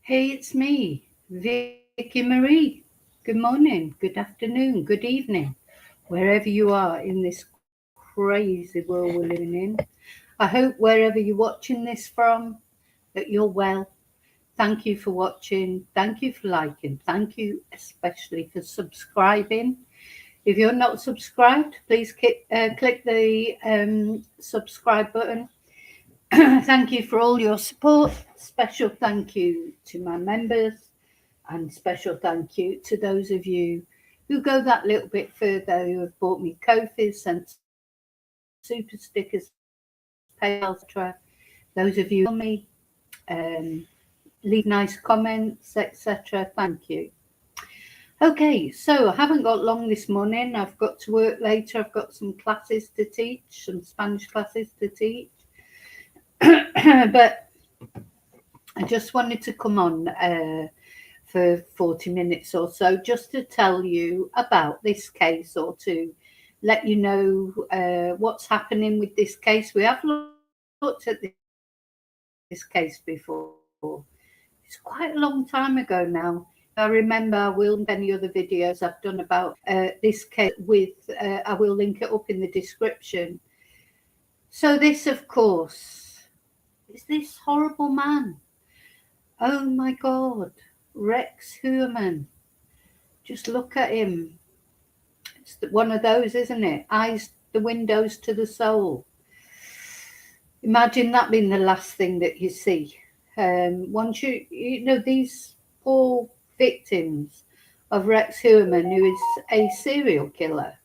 Hey, it's me, Vicky Marie. Good morning, good afternoon, good evening, wherever you are in this crazy world we're living in. I hope wherever you're watching this from, that you're well. Thank you for watching. Thank you for liking. Thank you especially for subscribing. If you're not subscribed, please click the subscribe button. Thank you for all your support. Special thank you to my members and special thank you to those of you who go that little bit further, who have bought me coffees, sent super stickers, PayPal, etc. Those of you who email me, leave nice comments, etc. Thank you. Okay, so I haven't got long this morning. I've got to work later. I've got some classes to teach, some Spanish classes to teach. But I just wanted to come on for 40 minutes or so just to tell you about this case or to let you know what's happening with this case. We have looked at this case before. It's quite a long time ago now. If I remember, I will link any other videos I've done about this case I will link it up in the description. So this, of course, is this horrible man. Oh my God, Rex Heuermann. Just look at him. It's one of those, isn't it? Eyes, the windows to the soul. Imagine that being the last thing that you see. Once these poor victims of Rex Heuermann, who is a serial killer.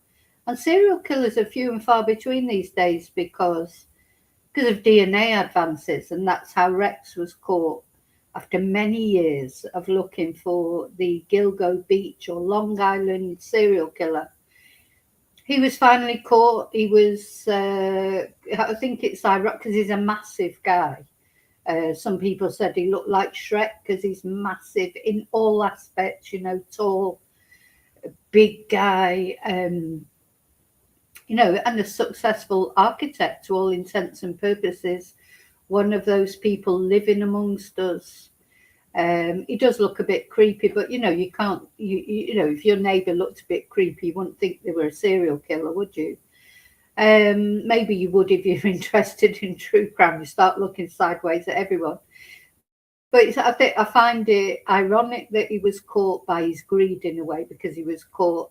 And serial killers are few and far between these days because of DNA advances, and that's how Rex was caught after many years of looking for the Gilgo Beach or Long Island serial killer. He was finally caught. He was, I think it's ironic because he's a massive guy. Some people said he looked like Shrek because he's massive in all aspects, tall, big guy, and a successful architect to all intents and purposes. One of those people living amongst us. He does look a bit creepy, but you can't. If your neighbour looked a bit creepy, you wouldn't think they were a serial killer, would you? Maybe you would if you're interested in true crime. You start looking sideways at everyone. But I find it ironic that he was caught by his greed in a way because he was caught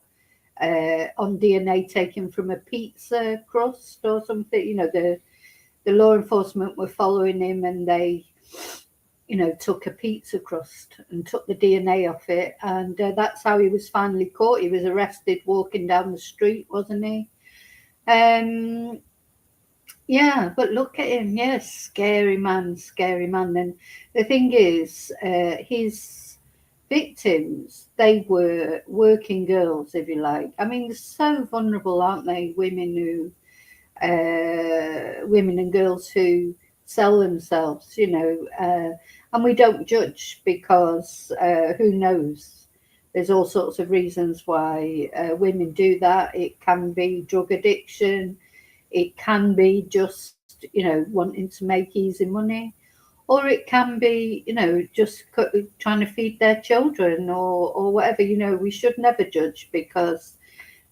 on DNA taken from a pizza crust or something. The law enforcement were following him and they took a pizza crust and took the DNA off it. And that's how he was finally caught. He was arrested walking down the street, wasn't he? Yeah, but look at him. Yes, scary man, scary man. And the thing is, his victims, they were working girls, if you like. I mean, they're so vulnerable, aren't they? Women and girls who sell themselves, and we don't judge because who knows? There's all sorts of reasons why women do that. It can be drug addiction. It can be just, wanting to make easy money. Or it can be, just trying to feed their children or whatever. We should never judge because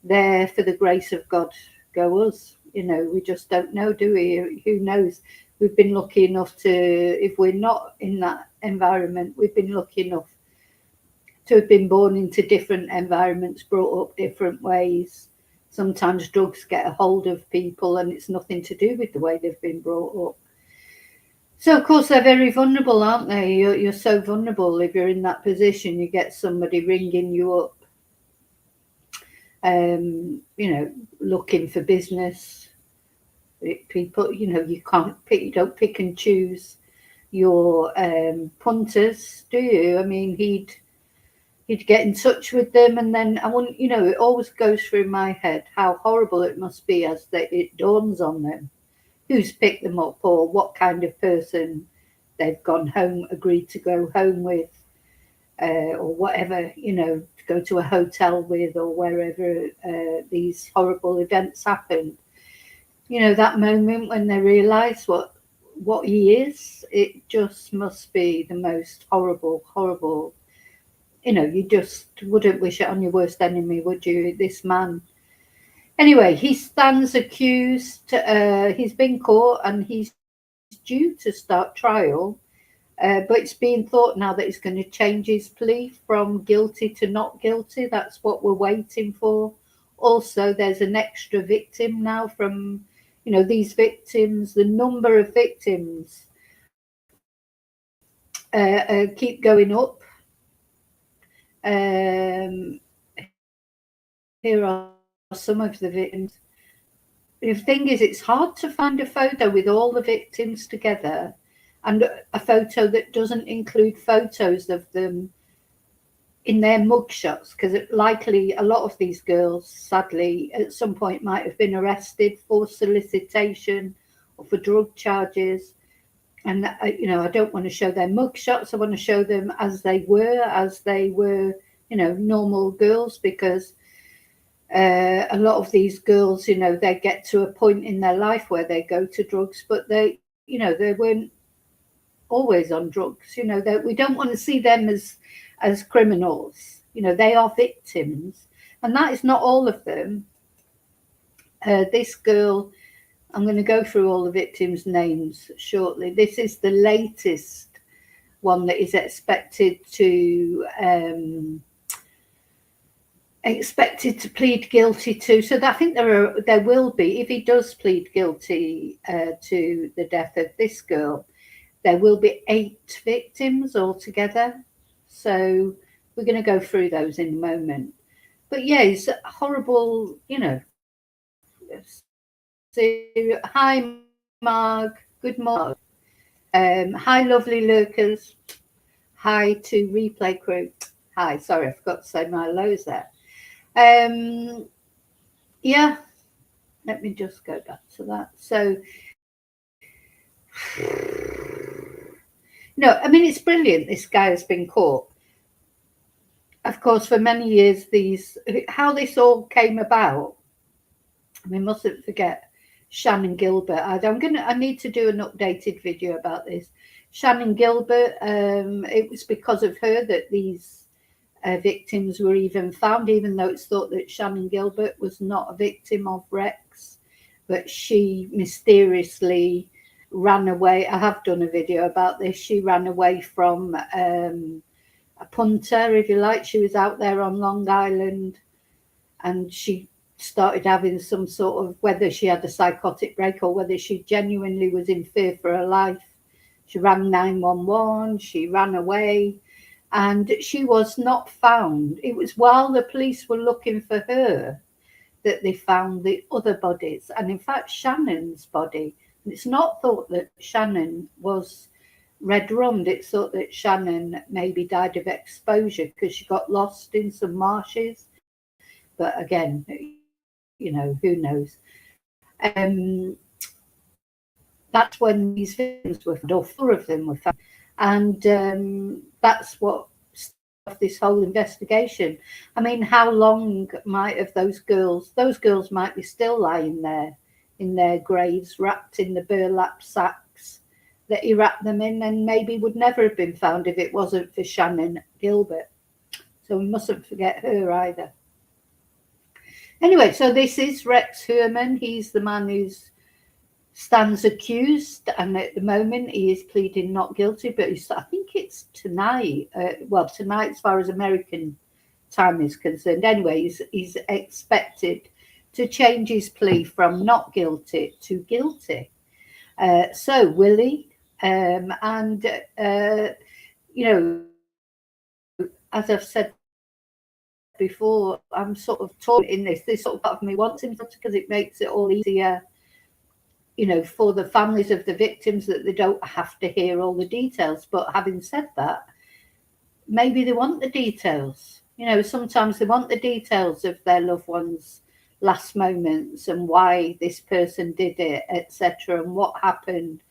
there, for the grace of God, go us. We just don't know, do we? Who knows? We've been lucky enough to, if we're not in that environment, we've been lucky enough to have been born into different environments, brought up different ways. Sometimes drugs get a hold of people and it's nothing to do with the way they've been brought up. So, of course, they're very vulnerable, aren't they? You're so vulnerable if you're in that position. You get somebody ringing you up, looking for business. People, you don't pick and choose your punters, do you? I mean, he'd get in touch with them, and then I wouldn't, it always goes through my head how horrible it must be as it dawns on them who's picked them up or what kind of person they've gone home, agreed to go home with, or whatever, to go to a hotel with or wherever these horrible events happen. That moment when they realise what he is. It just must be the most horrible, horrible. You just wouldn't wish it on your worst enemy, would you? This man. Anyway, he stands accused. He's been caught and he's due to start trial. But it's being thought now that he's going to change his plea from guilty to not guilty. That's what we're waiting for. Also, there's an extra victim now from, these victims. The number of victims keep going up. Here are some of the victims. The thing is, it's hard to find a photo with all the victims together and a photo that doesn't include photos of them in their mugshots, because likely a lot of these girls, sadly, at some point might have been arrested for solicitation or for drug charges. And, I don't want to show their mugshots. I want to show them as they were, normal girls, because a lot of these girls, they get to a point in their life where they go to drugs, but they weren't always on drugs. We don't want to see them as criminals. They are victims, and that is not all of them. This girl, I'm going to go through all the victims' names shortly. This is the latest one that is expected to plead guilty to. So I think there will be, if he does plead guilty to the death of this girl, there will be 8 victims altogether. So we're going to go through those in a moment. But yeah, it's horrible, Hi, Marg. Good morning. Hi, lovely lurkers. Hi to replay crew. Hi, sorry, I forgot to say my hellos there. Yeah, let me just go back to that. So, no, I mean, it's brilliant. This guy has been caught. Of course, for many years, how this all came about, we mustn't forget Shannon Gilbert. I need to do an updated video about this. Shannon Gilbert, it was because of her that these victims were even found, even though it's thought that Shannon Gilbert was not a victim of Rex, but she mysteriously ran away. I have done a video about this. She ran away from a punter, if you like. She was out there on Long Island, and she started having some sort of, whether she had a psychotic break or whether she genuinely was in fear for her life. She rang 911, she ran away, and she was not found. It was while the police were looking for her that they found the other bodies, and in fact Shannon's body. And it's not thought that Shannon was red rummed. It's thought that Shannon maybe died of exposure because she got lost in some marshes. But again, who knows? That's when these victims were found, or 4 of them were found. And that's what started this whole investigation. I mean, how long might have those girls might be still lying there in their graves, wrapped in the burlap sacks that he wrapped them in, and maybe would never have been found if it wasn't for Shannon Gilbert. So we mustn't forget her either. Anyway, so this is Rex Heuermann. He's the man who stands accused, and at the moment he is pleading not guilty, but I think it's tonight. Tonight as far as American time is concerned. Anyway, he's expected to change his plea from not guilty to guilty. So will he? As I've said before, I'm sort of torn in this. This sort of part of me wants him to, because it makes it all easier, for the families of the victims, that they don't have to hear all the details. But having said that, maybe they want the details. Sometimes they want the details of their loved ones' last moments and why this person did it, etc., and what happened.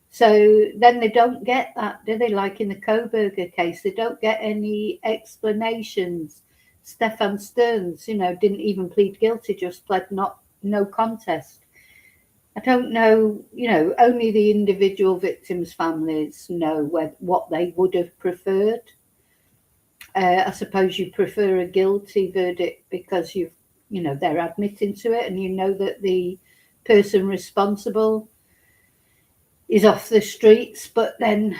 So then they don't get that, do they? Like in the Koberger case, they don't get any explanations. Stefan Stearns, didn't even plead guilty, just pled no contest. I don't know, only the individual victims' families know what they would have preferred. I suppose you prefer a guilty verdict because they're admitting to it, and you know that the person responsible is off the streets. But then,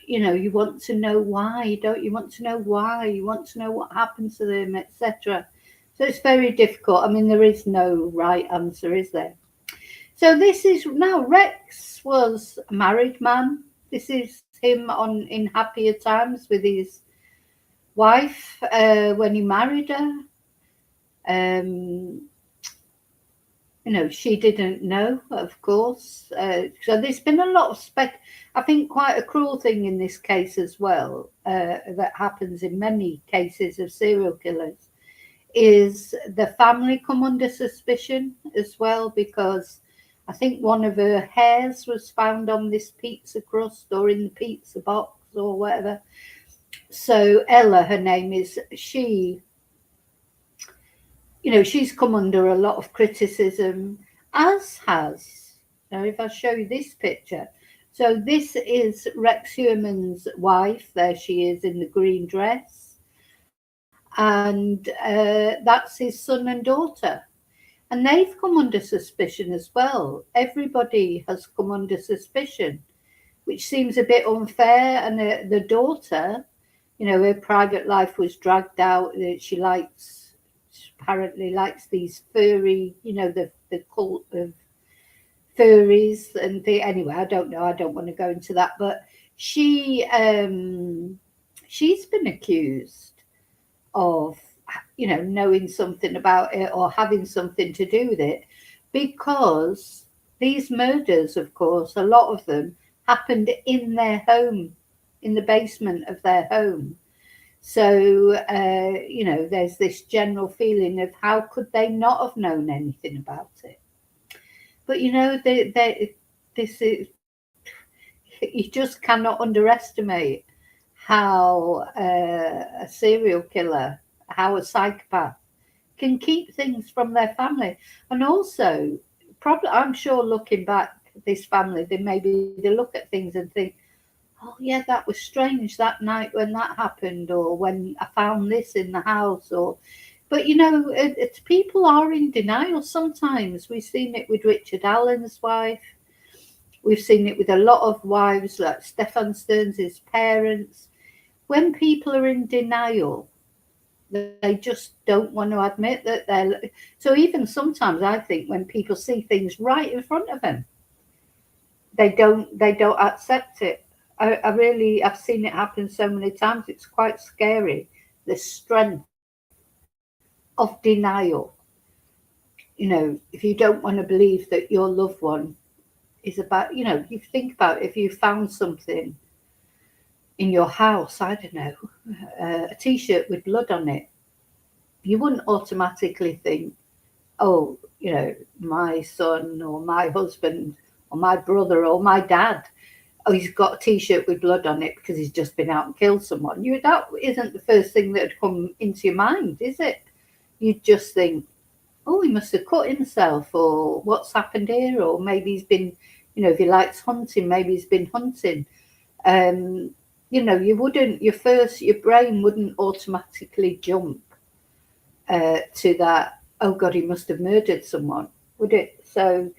you want to know why, don't you? Want to know why? You want to know what happened to them, etc. So it's very difficult. I mean, there is no right answer, is there? So this is now Rex was a married man. This is him in happier times with his wife when he married her. She didn't know, of course. So there's been a lot of I think quite a cruel thing in this case as well, that happens in many cases of serial killers, is the family come under suspicion as well, because I think one of her hairs was found on this pizza crust or in the pizza box or whatever. So Ella, her name is, she's come under a lot of criticism, as has, now if I show you this picture, so this is Rex Heuermann's wife, there she is in the green dress, and that's his son and daughter. And they've come under suspicion as well. Everybody has come under suspicion, which seems a bit unfair. And the daughter, her private life was dragged out. She apparently likes these furry, the cult of furries and anyway, I don't know. I don't want to go into that. But she's been accused of knowing something about it or having something to do with it, because these murders, of course, a lot of them happened in their home, in the basement of their home. So there's this general feeling of how could they not have known anything about it. But this is, you just cannot underestimate how a serial killer, how a psychopath can keep things from their family. And also, probably, I'm sure looking back, this family, they look at things and think, oh yeah, that was strange that night when that happened, or when I found this in the house, but people are in denial sometimes. We've seen it with Richard Allen's wife. We've seen it with a lot of wives, like Stefan Stearns' parents. When people are in denial, they just don't want to admit that they're. So even sometimes I think when people see things right in front of them, they don't accept it. I've seen it happen so many times. It's quite scary, the strength of denial. If you don't want to believe that your loved one is about, you think about if you found something in your house, I don't know, a t-shirt with blood on it, you wouldn't automatically think, oh, my son or my husband or my brother or my dad, oh, he's got a t-shirt with blood on it because he's just been out and killed someone. That isn't the first thing that would come into your mind, is it? You'd just think, oh, he must have cut himself, or what's happened here, or maybe he's been, if he likes hunting, maybe he's been hunting. Your brain wouldn't automatically jump to that, oh God, he must have murdered someone, would it? So,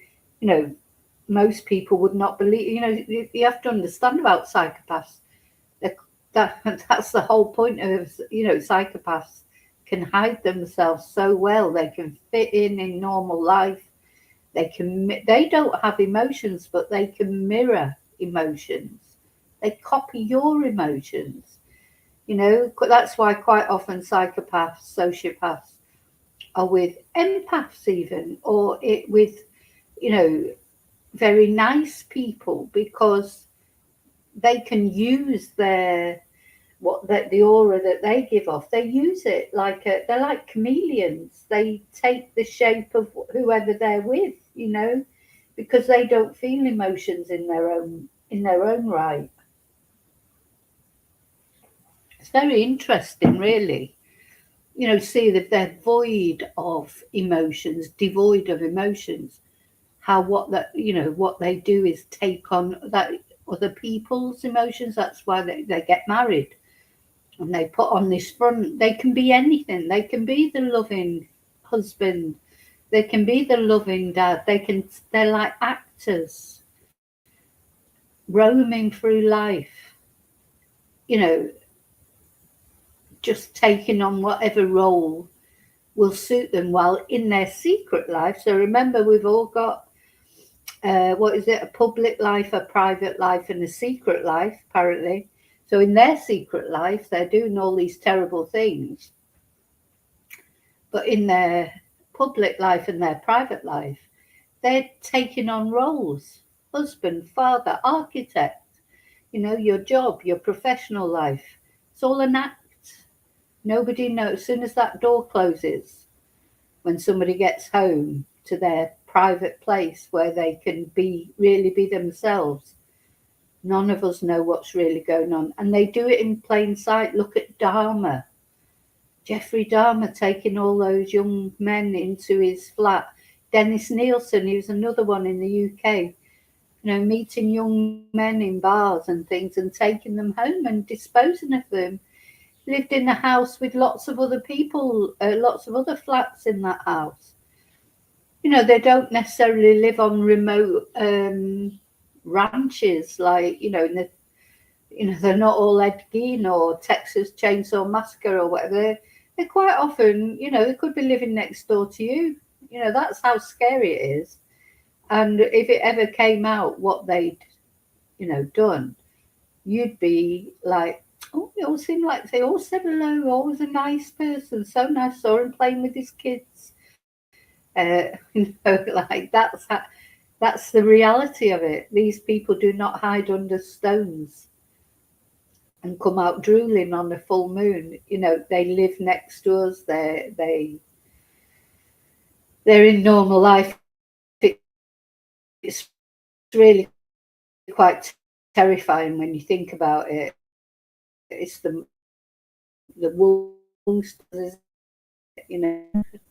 most people would not believe, you have to understand about psychopaths. That's the whole point of, psychopaths can hide themselves so well. They can fit in normal life. They don't have emotions, but they can mirror emotions. They copy your emotions. That's why quite often psychopaths, sociopaths are with empaths even, or with, very nice people, because they can use the aura that they give off. They use it they're like chameleons. They take the shape of whoever they're with, because they don't feel emotions in their own right. It's very interesting, really. See that they're devoid of emotions. how what they do is take on that other people's emotions. That's why they get married and they put on this front. They can be anything. They can be the loving husband. They can be the loving dad. They're like actors roaming through life, you know, just taking on whatever role will suit them while in their secret life. So remember, we've all got what is it, a public life, a private life, and a secret life, apparently. So in their secret life, they're doing all these terrible things. But in their public life and their private life, they're taking on roles: husband, father, architect, your job, your professional life. It's all an act. Nobody knows. As soon as that door closes, when somebody gets home to their private place where they can really be themselves, none of us know what's really going on. And they do it in plain sight. Look at Dahmer. Jeffrey Dahmer taking all those young men into his flat. Dennis Nielsen, he was another one in the UK, meeting young men in bars and things and taking them home and disposing of them. Lived in a house with lots of other people, lots of other flats in that house. They don't necessarily live on remote ranches like, they're not all Ed Gein or Texas Chainsaw Massacre or whatever. They're quite often, they could be living next door to you. That's how scary it is. And if it ever came out what they'd, done, you'd be like, oh, they all seem like they all said hello, always a nice person, so nice, saw him playing with his kids. Like that's the reality of it. These people do not hide under stones and come out drooling on a full moon. They live next to us. They're in normal life. It's really quite terrifying when you think about it. It's the wounds,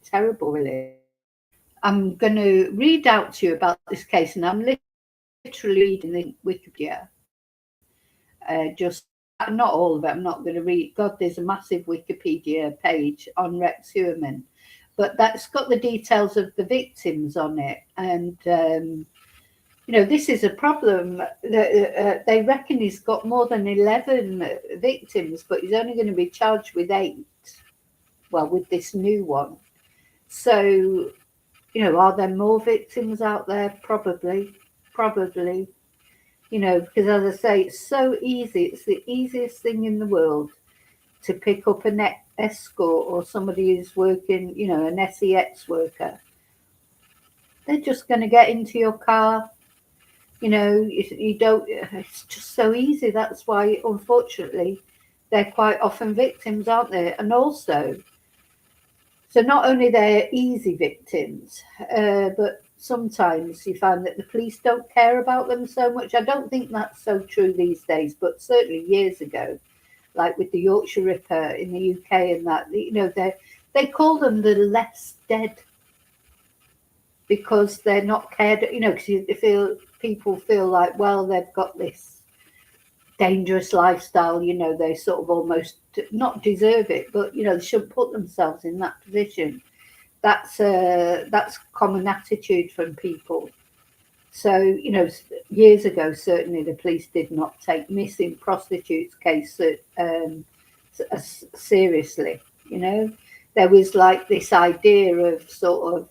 terrible, really. I'm going to read out to you about this case, and I'm literally reading the Wikipedia. Just not all of it. I'm not going to read. God, there's a massive Wikipedia page on Rex Heuermann, but that's got the details of the victims on it. And this is a problem. They reckon he's got more than 11 victims, but he's only going to be charged with 8. Well, with this new one. So, are there more victims out there? Probably. Because as I say, it's so easy. It's the easiest thing in the world to pick up an escort or somebody who's working, an SEX worker. They're just going to get into your car. You don't, it's just so easy. That's why, unfortunately, they're quite often victims, aren't they? And also, so not only they're easy victims, but sometimes you find that the police don't care about them so much. I don't think that's so true these days, but certainly years ago, like with the Yorkshire Ripper in the UK and that, they call them the less dead because they're not cared, because people feel like, well, they've got this dangerous lifestyle, they sort of almost not deserve it, but they shouldn't put themselves in that position. That's common attitude from people. So years ago, certainly the police did not take missing prostitutes case seriously. There was like this idea of sort of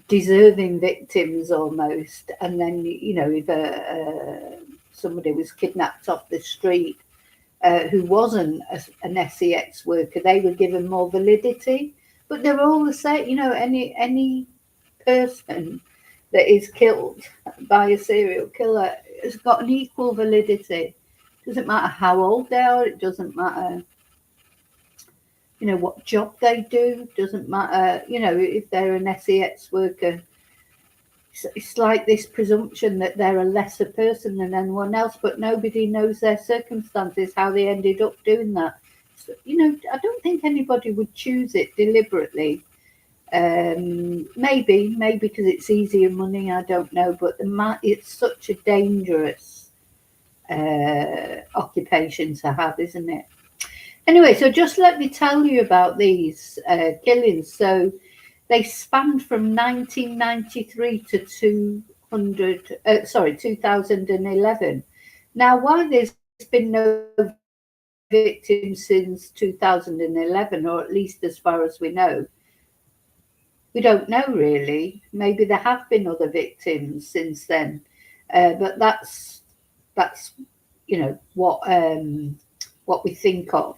deserving victims almost, and then if somebody was kidnapped off the street who wasn't an SEX worker, they were given more validity. But they're all the same. Any person that is killed by a serial killer has got an equal validity. Doesn't matter how old they are. It doesn't matter, what job they do. Doesn't matter, if they're an SEX worker. It's like this presumption that they're a lesser person than anyone else, but nobody knows their circumstances, how they ended up doing that. So, I don't think anybody would choose it deliberately Maybe because it's easier money, I don't know, but it's such a dangerous occupation to have, isn't it? Anyway, so just let me tell you about these killings. So they spanned from 1993 to 2011. Now, why there's been no victims since 2011, or at least as far as we know, we don't know really. Maybe there have been other victims since then, but that's what we think of.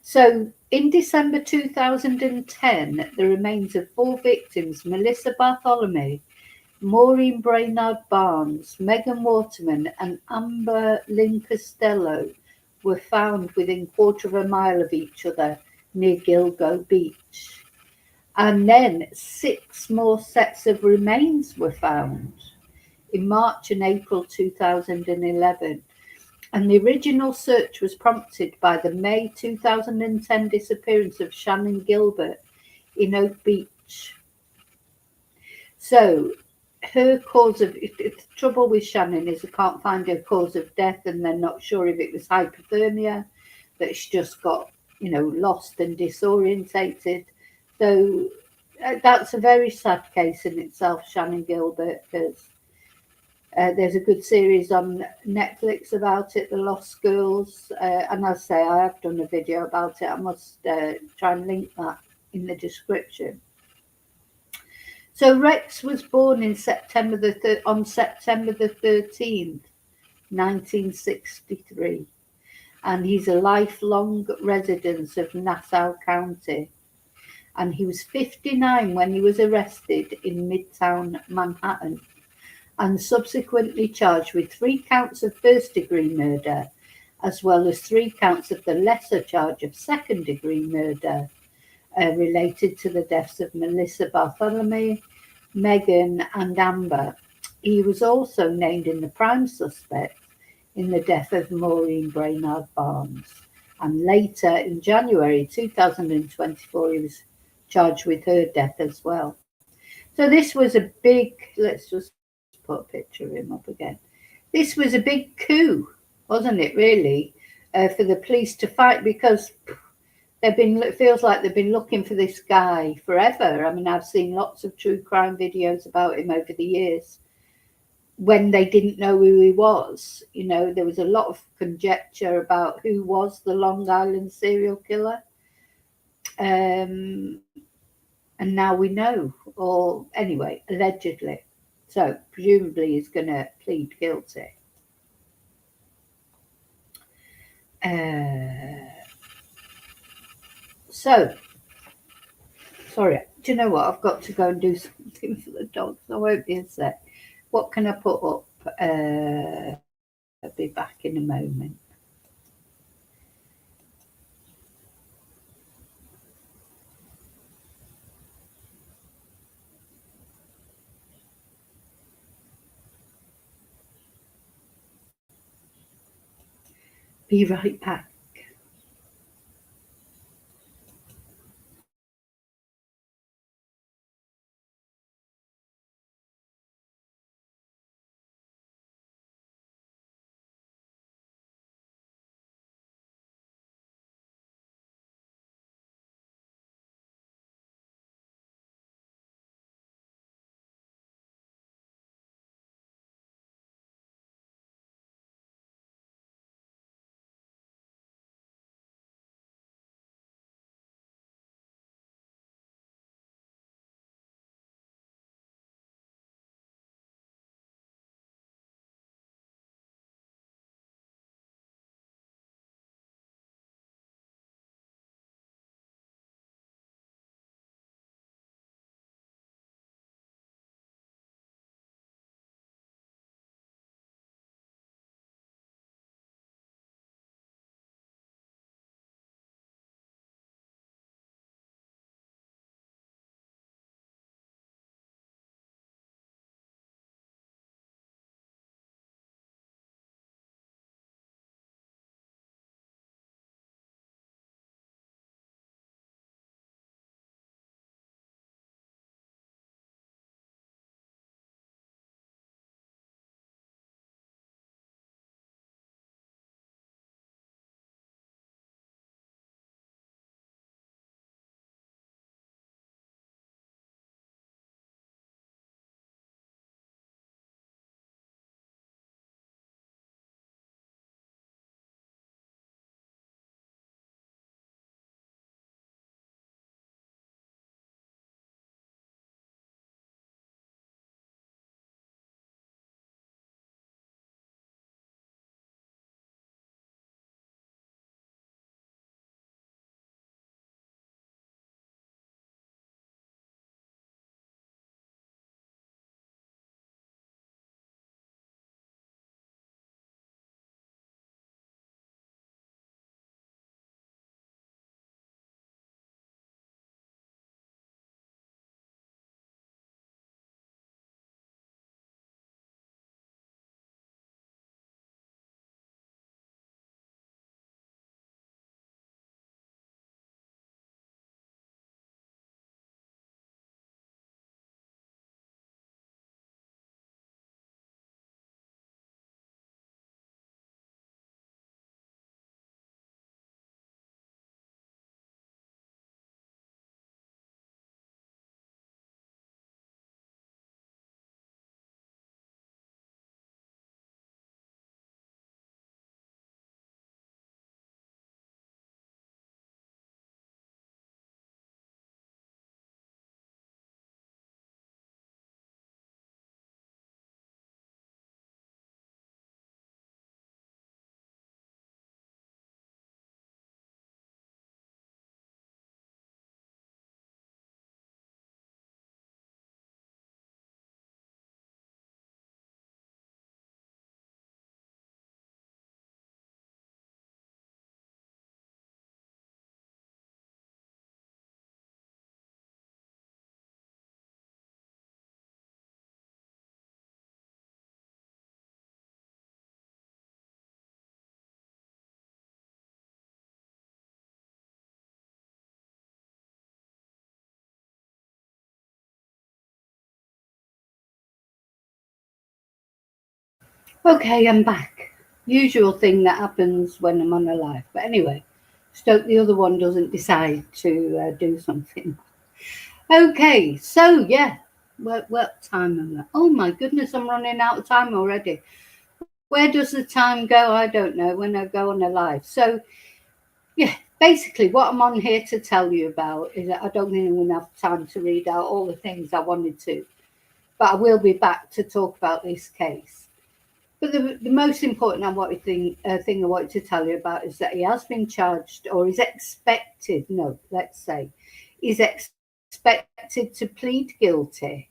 So in December 2010, the remains of four victims, Melissa Bartholomew, Maureen Brainard Barnes, Megan Waterman, and Amber Lynn Costello, were found within quarter of a mile of each other near Gilgo Beach. And then 6 more sets of remains were found in March and April 2011. And the original search was prompted by the May 2010 disappearance of Shannon Gilbert in Oak Beach. So her cause of the trouble with Shannon is they can't find her cause of death, and they're not sure if it was hypothermia, that she just got lost and disorientated. So that's a very sad case in itself, Shannon Gilbert, because there's a good series on Netflix about it, The Lost Girls, and as I say, I have done a video about it. I must try and link that in the description. So Rex was born on September the 13th, 1963, and he's a lifelong resident of Nassau County. And he was 59 when he was arrested in Midtown Manhattan, and subsequently charged with 3 counts of first-degree murder, as well as 3 counts of the lesser charge of second-degree murder, related to the deaths of Melissa Bartholomew, Megan, and Amber. He was also named in the prime suspect in the death of Maureen Brainard Barnes. And later, in January 2024, he was charged with her death as well. So this was a big, let's just put a picture of him up again. This was a big coup, wasn't it, really, for the police to fight, because it feels like they've been looking for this guy forever. I mean, I've seen lots of true crime videos about him over the years when they didn't know who he was. There was a lot of conjecture about who was the Long Island serial killer. And now we know, or anyway, allegedly. So presumably he's going to plead guilty. So, sorry, do you know what? I've got to go and do something for the dogs. I won't be a sec. What can I put up? I'll be back in a moment. Be right back. Okay, I'm back. Usual thing that happens when I'm on a live. But anyway, Stoke the other one doesn't decide to do something. Okay, so yeah, what time am I? Oh my goodness, I'm running out of time already. Where does the time go? I don't know when I go on a live. So yeah, basically what I'm on here to tell you about is that I don't think I'm going to have time to read out all the things I wanted to, but I will be back to talk about this case. But the most important thing I wanted to tell you about is that he has been charged, or is expected, no, let's say, is expected to plead guilty,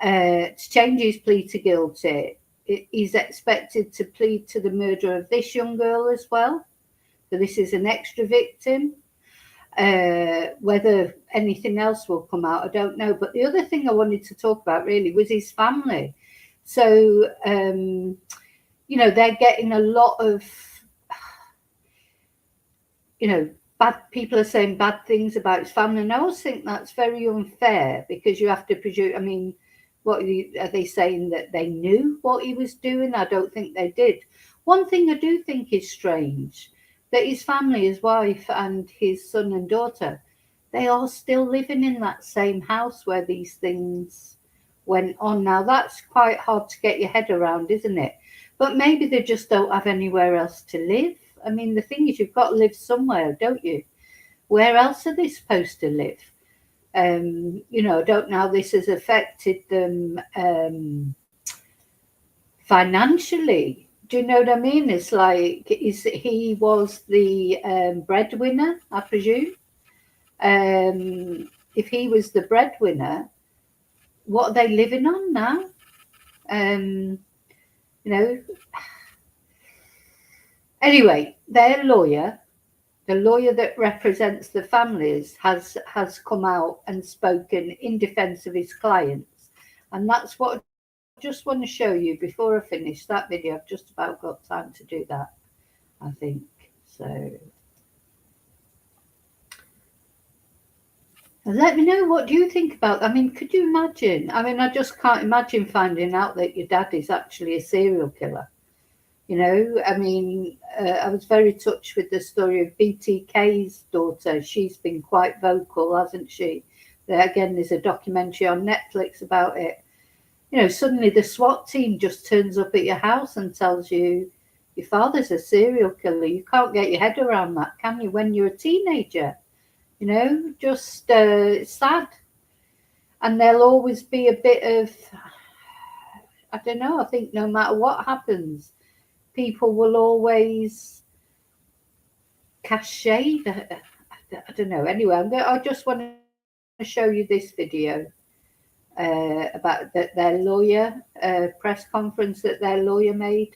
to change his plea to guilty. He's expected to plead to the murder of this young girl as well. So this is an extra victim. Whether anything else will come out, I don't know. But the other thing I wanted to talk about really was his family. So, they're getting a lot of, bad people are saying bad things about his family. And I always think that's very unfair because you have to presume, I mean, are they saying that they knew what he was doing? I don't think they did. One thing I do think is strange that his family, his wife, and his son and daughter, they are still living in that same house where these things went on. Now, that's quite hard to get your head around, isn't it? But maybe they just don't have anywhere else to live. I mean, the thing is, you've got to live somewhere, don't you? Where else are they supposed to live? I don't know how this has affected them financially. Do you know what I mean? It's like he was the breadwinner, I presume. If he was the breadwinner, what are they living on now? Um, you know. Anyway, their lawyer, the lawyer that represents the families, has come out and spoken in defence of his clients, and that's what I just want to show you before I finish that video. I've just about got time to do that, I think. So let me know, what do you think about, I mean, could you imagine? I mean, I just can't imagine finding out that your dad is actually a serial killer. I mean, I was very touched with the story of BTK's daughter. She's been quite vocal, hasn't she? Again, there's a documentary on Netflix about it. Suddenly the SWAT team just turns up at your house and tells you your father's a serial killer. You can't get your head around that, can you, when you're a teenager? Just it's sad. And there'll always be a bit of, I don't know, I think no matter what happens, people will always cast shade. I don't know. Anyway, I just want to show you this video about their lawyer press conference that their lawyer made,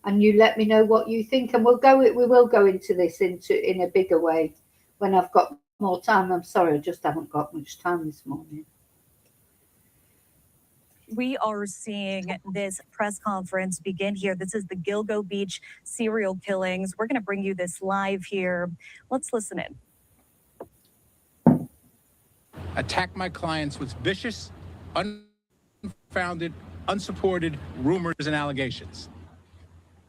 and you let me know what you think, and we will go into this in a bigger way when I've got more time. I'm sorry, I just haven't got much time this morning. We are seeing this press conference begin here. This is the Gilgo Beach serial killings. We're going to bring you this live here. Let's listen in. Attack my clients with vicious, unfounded, unsupported rumors and allegations.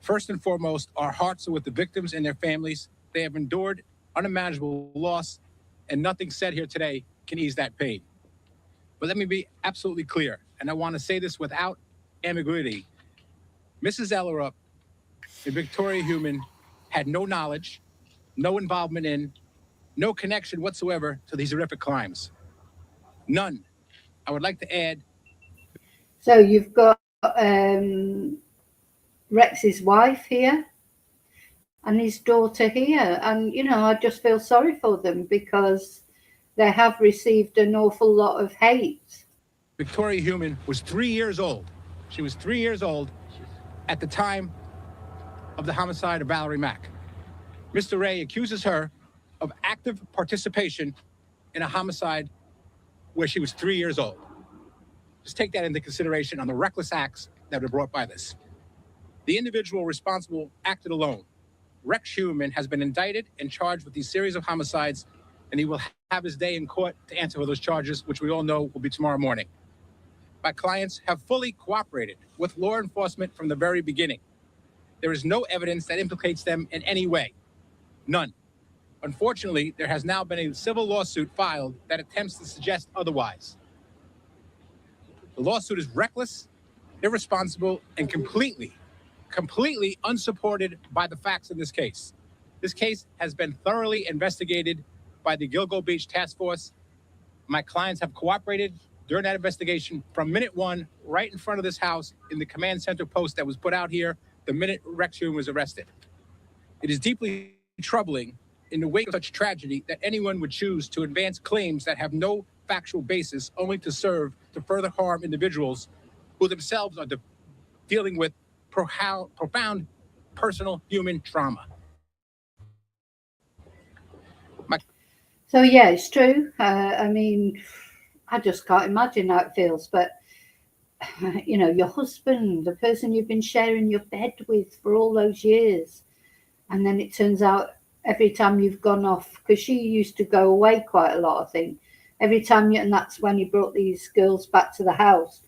First and foremost, our hearts are with the victims and their families. They have endured unimaginable loss, and nothing said here today can ease that pain. But let me be absolutely clear, and I want to say this without ambiguity. Mrs. Ellerup and Victoria Heuermann had no knowledge, no involvement in, no connection whatsoever to these horrific crimes. None. I would like to add. So you've got Rex's wife here and his daughter here, and I just feel sorry for them because they have received an awful lot of hate. Victoria Heuermann was 3 years old. She was 3 years old at the time of the homicide of Valerie Mack. Mr. Ray accuses her of active participation in a homicide where she was 3 years old. Just take that into consideration on the reckless acts that are brought by this. The individual responsible acted alone. Rex Heuermann has been indicted and charged with these series of homicides, and he will have his day in court to answer for those charges, which we all know will be tomorrow morning. My clients have fully cooperated with law enforcement from the very beginning. There is no evidence that implicates them in any way. None. Unfortunately, there has now been a civil lawsuit filed that attempts to suggest otherwise. The lawsuit is reckless, irresponsible, and completely unsupported by the facts in this case. This case has been thoroughly investigated by the Gilgo Beach Task Force. My clients have cooperated during that investigation from minute one, right in front of this house in the command center post that was put out here the minute Rex Heuermann was arrested. It is deeply troubling in the wake of such tragedy that anyone would choose to advance claims that have no factual basis only to serve to further harm individuals who themselves are dealing with profound personal human trauma. So yeah, it's true. I mean, I just can't imagine how it feels. But you know, your husband, the person you've been sharing your bed with for all those years, and then it turns out every time you've gone off, because she used to go away quite a lot, I think. Every time and that's when you brought these girls back to the house.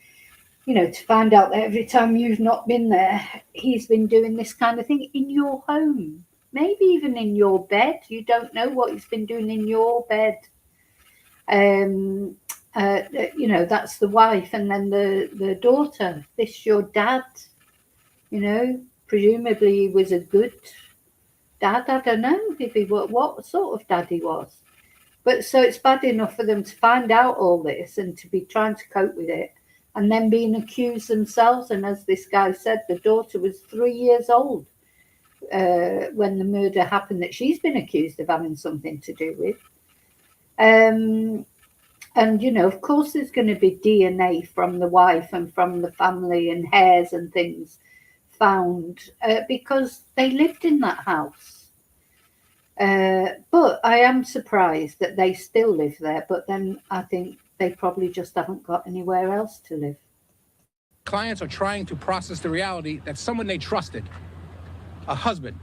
You know, to find out that every time you've not been there, he's been doing this kind of thing in your home. Maybe even in your bed. You don't know what he's been doing in your bed. You know, that's the wife, and then the daughter. This your dad. You know, presumably he was a good dad. I don't know if he what sort of dad he was. But so it's bad enough for them to find out all this and to be trying to cope with it, and then being accused themselves. And as this guy said, the daughter was 3 years old when the murder happened, that she's been accused of having something to do with. And, you know, of course, there's going to be DNA from the wife and from the family and hairs and things found because they lived in that house. But I am surprised that they still live there. But then I think they probably just haven't got anywhere else to live. Clients are trying to process the reality that someone they trusted, a husband,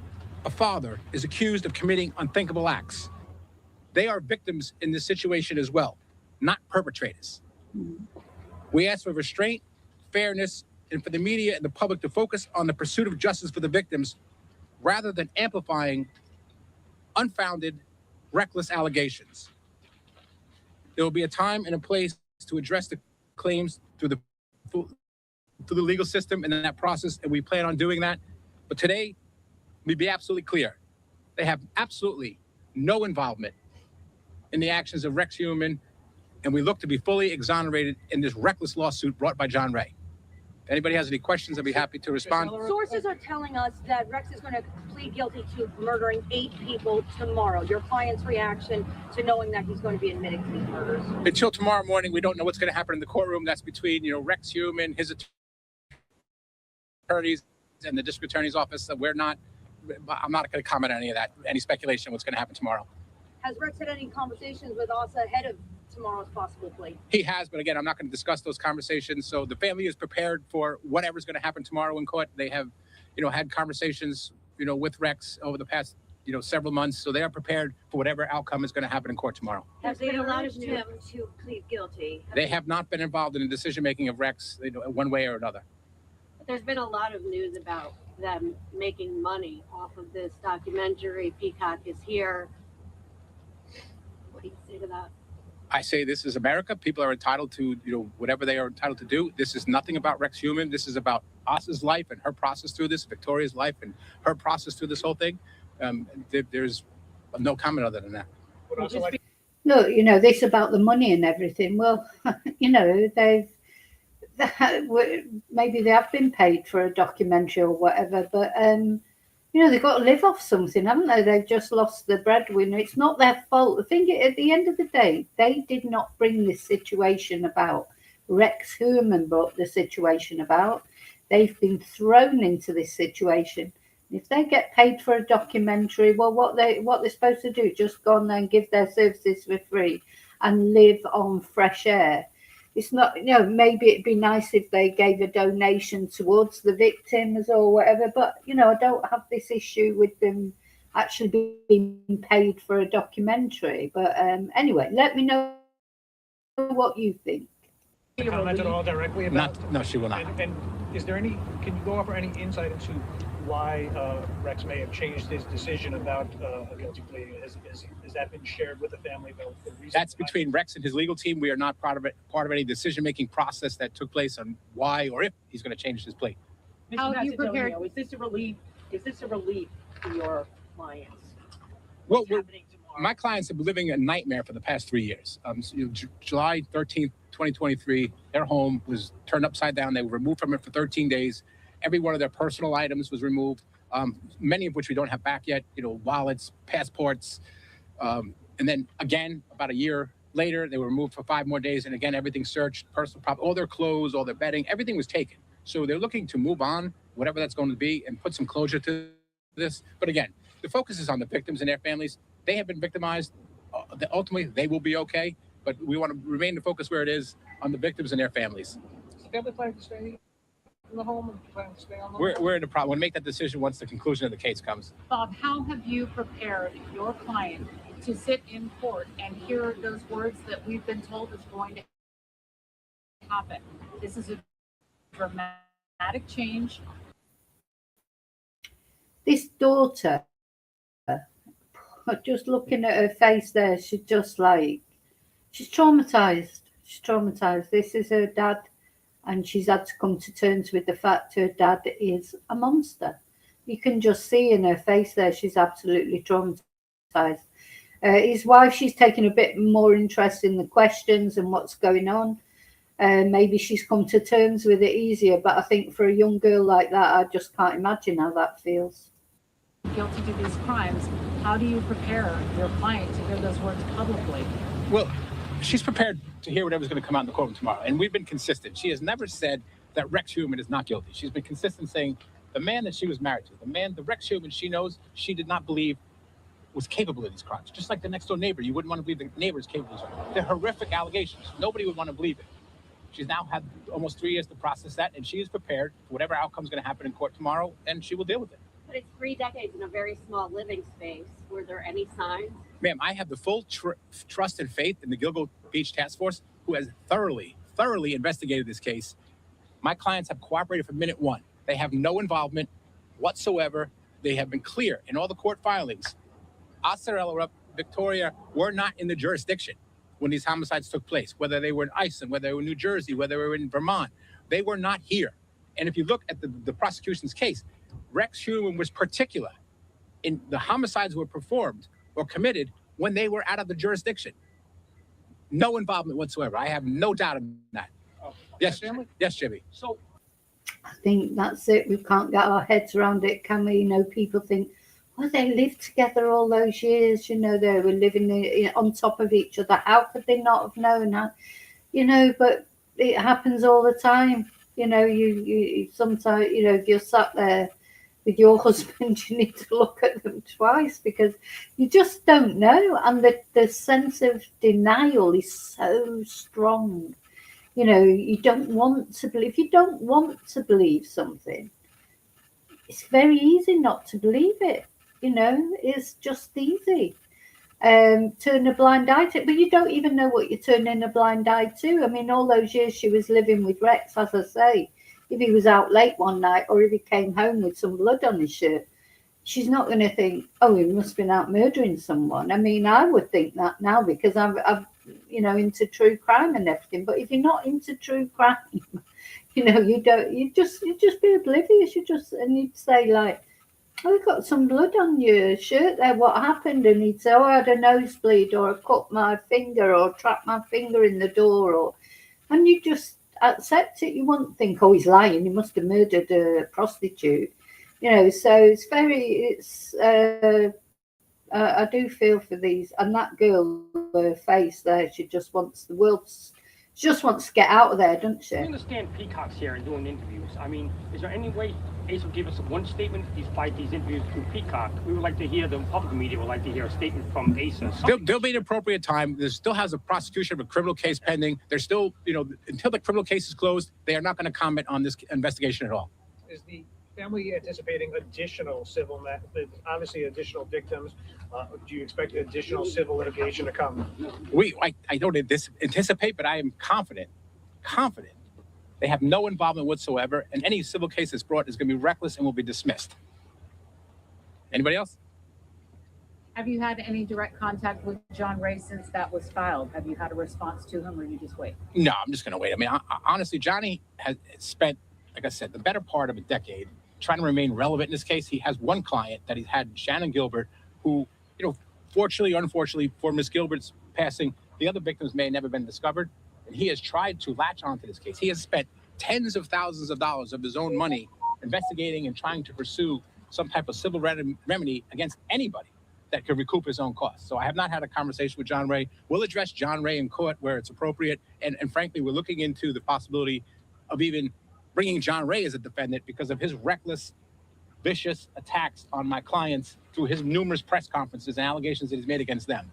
a father, is accused of committing unthinkable acts. They are victims in this situation as well, not perpetrators. We ask for restraint, fairness, and for the media and the public to focus on the pursuit of justice for the victims rather than amplifying unfounded, reckless allegations. There will be a time and a place to address the claims through the legal system and in that process, and we plan on doing that. But today, let me be absolutely clear. They have absolutely no involvement in the actions of Rex Heuermann, and we look to be fully exonerated in this reckless lawsuit brought by John Ray. If anybody has any questions, I'd be happy to respond. Sources are telling us that Rex is going to plead guilty to murdering 8 people tomorrow. Your client's reaction to knowing that he's going to be admitting to these murders? Until tomorrow morning, we don't know what's going to happen in the courtroom. That's between, Rex Heuermann, his attorneys, and the district attorney's office. I'm not going to comment on any of that, any speculation on what's going to happen tomorrow. Has Rex had any conversations with us ahead of tomorrow's possible plea? He has, but again, I'm not going to discuss those conversations. So the family is prepared for whatever's going to happen tomorrow in court. They have, had conversations, with Rex over the past, several months. So they are prepared for whatever outcome is going to happen in court tomorrow. Have they allowed him to plead guilty? They have not been involved in the decision-making of Rex, one way or another. There's been a lot of news about them making money off of this documentary. Peacock is here. What do you say to that? I say this is America. People are entitled to, whatever they are entitled to do. This is nothing about Rex Heuermann. This is about Asa's life and her process through this, Victoria's life and her process through this whole thing. There's no comment other than that. Look, this about the money and everything. Well, maybe they have been paid for a documentary or whatever, but they've got to live off something, haven't they? They've just lost the breadwinner. It's not their fault. The thing, at the end of the day, they did not bring this situation about. Rex Heuermann brought the situation about. They've been thrown into this situation. If they get paid for a documentary, well, what they're supposed to do, just go on there and give their services for free and live on fresh air. It's not, maybe it'd be nice if they gave a donation towards the victims or whatever, but, I don't have this issue with them actually being paid for a documentary. But anyway, let me know what you think. comment at all directly about? No, she will not. And is there any? Can you go over any insight into why Rex may have changed his decision about a guilty plea? Has that been shared with the family? The reason That's between Rex and his legal team. We are not part of any decision-making process that took place on why or if he's going to change his plea. How have you prepared? Is this a relief? Is this a relief to your clients? Well, my clients have been living a nightmare for the past 3 years. July 13th, 2023, their home was turned upside down. They were removed from it for 13 days. Every one of their personal items was removed, many of which we don't have back yet, wallets, passports. And then again, about a year later, they were removed for 5 more days. And again, everything searched, personal property, all their clothes, all their bedding, everything was taken. So they're looking to move on, whatever that's going to be, and put some closure to this. But again, the focus is on the victims and their families. They have been victimized. Ultimately, they will be okay. But we want to remain the focus where it is on the victims and their families. Is the family planning to stay in the home and planning to stay on the home? We're in the problem. We'll make that decision once the conclusion of the case comes. Bob, how have you prepared your client to sit in court and hear those words that we've been told is going to happen? This is a dramatic change. This daughter, just looking at her face there, she's traumatized. She's traumatized. This is her dad, and she's had to come to terms with the fact her dad is a monster. You can just see in her face there, she's absolutely traumatized. His wife, she's taken a bit more interest in the questions and what's going on. Maybe she's come to terms with it easier, but I think for a young girl like that, I just can't imagine how that feels. Guilty to these crimes, how do you prepare your client to hear those words publicly? Well, she's prepared to hear whatever's going to come out in the courtroom tomorrow. And we've been consistent. She has never said that Rex Heuermann is not guilty. She's been consistent saying the man that she was married to, the Rex Heuermann she knows, she did not believe was capable of these crimes. Just like the next door neighbor, you wouldn't want to believe the neighbor is capable of these crimes. They're horrific allegations. Nobody would want to believe it. She's now had almost 3 years to process that, and she is prepared for whatever outcome is going to happen in court tomorrow, and she will deal with it. But it's 3 decades in a very small living space. Were there any signs? Ma'am, I have the full trust and faith in the Gilgo Beach Task Force, who has thoroughly investigated this case. My clients have cooperated from minute one. They have no involvement whatsoever. They have been clear in all the court filings. Asarella, Victoria were not in the jurisdiction when these homicides took place, whether they were in Iceland, whether they were in New Jersey, whether they were in Vermont. They were not here. And if you look at the prosecution's case, Rex Heuermann was particular in the homicides were performed or committed when they were out of the jurisdiction. No involvement whatsoever. I have no doubt in that. Yes, yes, Jimmy. So I think that's it. We can't get our heads around it, can we? People think, well, they lived together all those years. They were living on top of each other. How could they not have known that? But it happens all the time. You sometimes, if you're sat there with your husband, you need to look at them twice because you just don't know. And the sense of denial is so strong. You don't want to believe. If you don't want to believe something, it's very easy not to believe it. It's just easy. Turn a blind eye to it, but you don't even know what you're turning a blind eye to. I mean, all those years she was living with Rex, as I say, if he was out late one night or if he came home with some blood on his shirt, she's not going to think, oh, he must have been out murdering someone. I mean, I would think that now because I've into true crime and everything. But if you're not into true crime, you just be oblivious. And you'd say like, oh, you got some blood on your shirt there. What happened? And he'd say, oh, I had a nosebleed or I cut my finger or trapped my finger in the door. And you just accept it. You wouldn't think, oh, he's lying. He must have murdered a prostitute. So I do feel for these. And that girl, her face there, she just wants the world. She just wants to get out of there, doesn't she? I understand Peacock's here and doing interviews. I mean, is there any way Ace will give us one statement despite these interviews through Peacock? We would like to hear, the public media would like to hear a statement from Ace. There'll be an appropriate time. There still has a prosecution of a criminal case pending. There's still, until the criminal case is closed, they are not going to comment on this investigation at all. is the family anticipating additional civil, obviously additional victims? Do you expect additional civil litigation to come? I don't anticipate, but I am confident confident they have no involvement whatsoever, and any civil case that's brought is going to be reckless and will be dismissed. Anybody else? Have you had any direct contact with John Ray since that was filed? Have you had a response to him, or you just wait? No, I'm just going to wait. I mean, honestly, Johnny has spent, like I said, the better part of a decade trying to remain relevant in this case. He has one client that he's had, Shannon Gilbert, who, you know, fortunately or unfortunately for Miss Gilbert's passing, the other victims may have never been discovered. And he has tried to latch onto this case. He has spent tens of thousands of dollars of his own money investigating and trying to pursue some type of civil remedy against anybody that could recoup his own costs. So I have not had a conversation with John Ray. We'll address John Ray in court where it's appropriate. And frankly, we're looking into the possibility of even bringing John Ray as a defendant because of his reckless, vicious attacks on my clients through his numerous press conferences and allegations that he's made against them.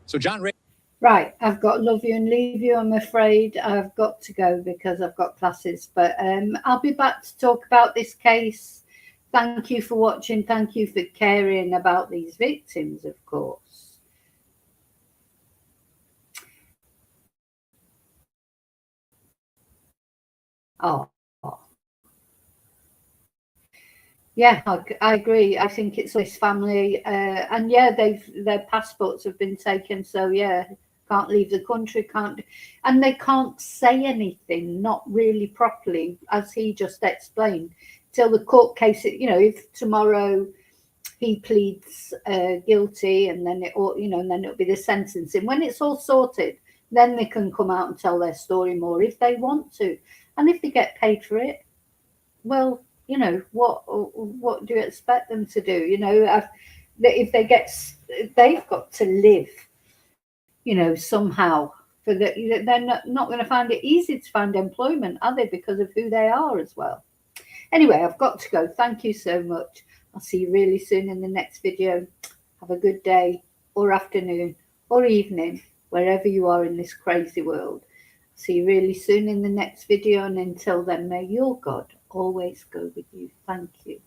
So John Ray. Right, I've got to love you and leave you. I'm afraid I've got to go because I've got classes, but I'll be back to talk about this case. Thank you for watching. Thank you for caring about these victims, of course. Oh. Yeah, I agree. I think it's this family, and yeah, their passports have been taken. So yeah, can't leave the country, and they can't say anything, not really properly, as he just explained, till the court case. You know, if tomorrow he pleads guilty, and then and then it'll be the sentencing. When it's all sorted, then they can come out and tell their story more if they want to, and if they get paid for it, well. You know, what do you expect them to do? You know, if they've got to live, you know, somehow. They're not going to find it easy to find employment, are they? Because of who they are as well. Anyway, I've got to go. Thank you so much. I'll see you really soon in the next video. Have a good day or afternoon or evening, wherever you are in this crazy world. See you really soon in the next video. And until then, may your God always go with you. Thank you.